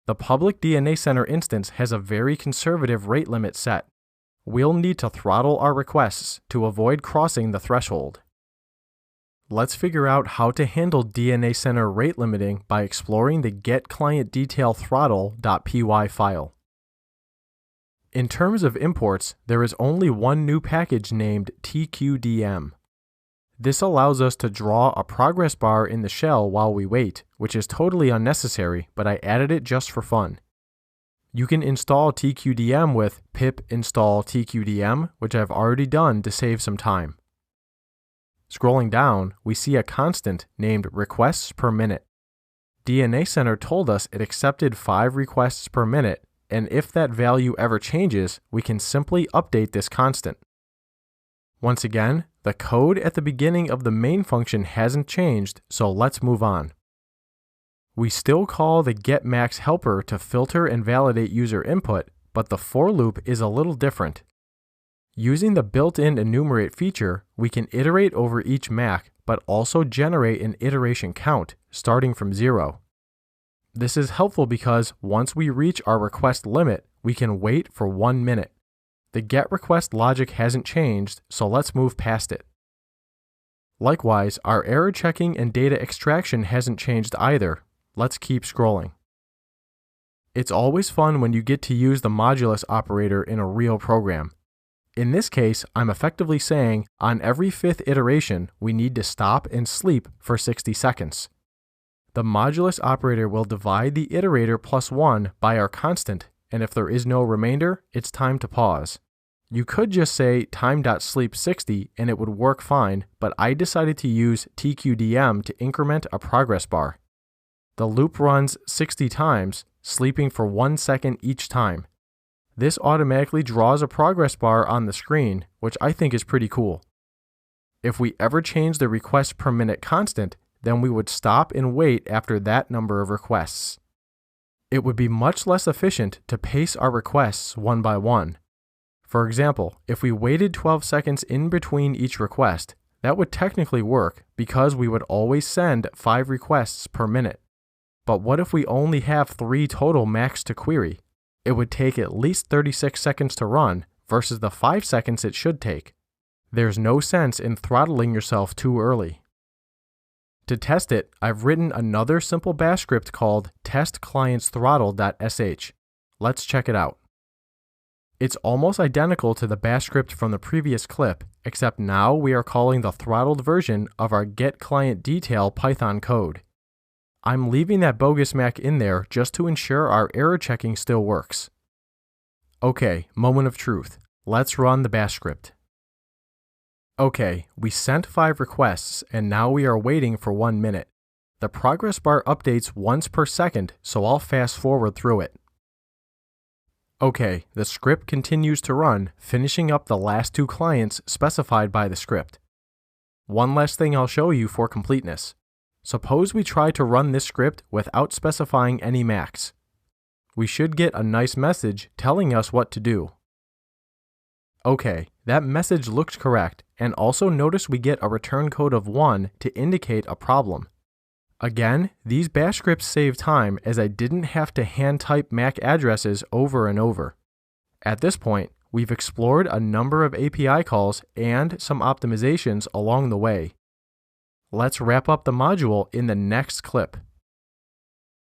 The public DNA Center instance has a very conservative rate limit set. We'll need to throttle our requests to avoid crossing the threshold. Let's figure out how to handle DNA Center rate limiting by exploring the getClientDetailThrottle.py file. In terms of imports, there is only one new package named TQDM. This allows us to draw a progress bar in the shell while we wait, which is totally unnecessary, but I added it just for fun. You can install TQDM with pip install TQDM, which I've already done to save some time. Scrolling down, we see a constant named requests per minute. DNA Center told us it accepted 5 requests per minute, and if that value ever changes, we can simply update this constant. Once again, the code at the beginning of the main function hasn't changed, so let's move on. We still call the getMax helper to filter and validate user input, but the for loop is a little different. Using the built-in enumerate feature, we can iterate over each MAC, but also generate an iteration count, starting from 0. This is helpful because once we reach our request limit, we can wait for 1 minute. The getRequest logic hasn't changed, so let's move past it. Likewise, our error checking and data extraction hasn't changed either. Let's keep scrolling. It's always fun when you get to use the modulus operator in a real program. In this case, I'm effectively saying on every 5th iteration, we need to stop and sleep for 60 seconds. The modulus operator will divide the iterator plus 1 by our constant, and if there is no remainder, it's time to pause. You could just say time.sleep60 and it would work fine, but I decided to use TQDM to increment a progress bar. The loop runs 60 times, sleeping for 1 second each time. This automatically draws a progress bar on the screen, which I think is pretty cool. If we ever change the request per minute constant, then we would stop and wait after that number of requests. It would be much less efficient to pace our requests one by one. For example, if we waited 12 seconds in between each request, that would technically work because we would always send 5 requests per minute. But what if we only have 3 total MACs to query? It would take at least 36 seconds to run versus the 5 seconds it should take. There's no sense in throttling yourself too early. To test it, I've written another simple bash script called testclientsthrottle.sh. Let's check it out. It's almost identical to the bash script from the previous clip, except now we are calling the throttled version of our getClientDetail Python code. I'm leaving that bogus MAC in there just to ensure our error checking still works. Okay, moment of truth. Let's run the bash script. Okay, we sent 5 requests and now we are waiting for 1 minute. The progress bar updates once per second, so I'll fast forward through it. Okay, the script continues to run, finishing up the last 2 clients specified by the script. One last thing I'll show you for completeness. Suppose we try to run this script without specifying any MACs. We should get a nice message telling us what to do. Okay, that message looks correct, and also notice we get a return code of 1 to indicate a problem. Again, these bash scripts save time as I didn't have to hand type MAC addresses over and over. At this point, we've explored a number of API calls and some optimizations along the way. Let's wrap up the module in the next clip.